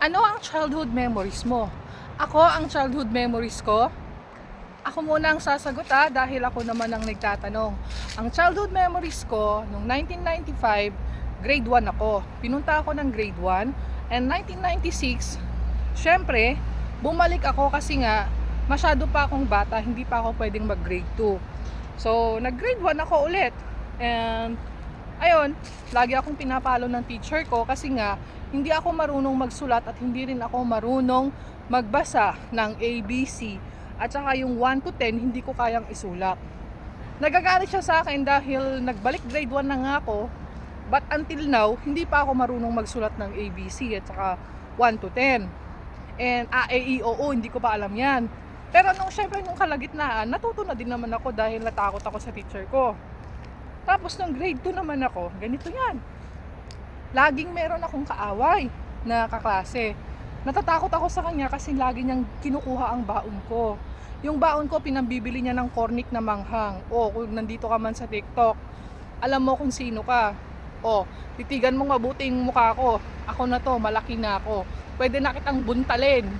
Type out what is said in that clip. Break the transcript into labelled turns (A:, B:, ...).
A: Ano ang childhood memories mo? Ako, ang childhood memories ko, ako muna ang sasagot dahil ako naman ang nagtatanong. Ang childhood memories ko, noong 1995, grade 1 ako. Pinunta ako ng grade 1 and 1996, syempre, bumalik ako kasi nga, masyado pa akong bata, hindi pa ako pwedeng mag grade 2. So, nag grade 1 ako ulit. And ayun, lagi akong pinapalo ng teacher ko kasi nga hindi ako marunong magsulat at hindi rin ako marunong magbasa ng ABC. At saka yung 1 to 10 hindi ko kayang isulat. Nagagalit siya sa akin dahil nagbalik grade 1 na nga ako, but until now, hindi pa ako marunong magsulat ng ABC at saka 1 to 10. And A, E, I, O, U, hindi ko pa alam yan. Pero syempre nung kalagitnaan, natuto na din naman ako dahil natakot ako sa teacher ko. Tapos nung grade 2 naman ako, ganito yan. Laging meron akong kaaway na kaklase. Natatakot ako sa kanya kasi lagi niyang kinukuha ang baon ko. Yung baon ko, pinambibili niya ng cornic na manghang. O, kung nandito ka man sa TikTok, alam mo kung sino ka. O, titigan mo mabuti yung mukha ko. Ako na to, malaki na ako. Pwede na kitang buntalin.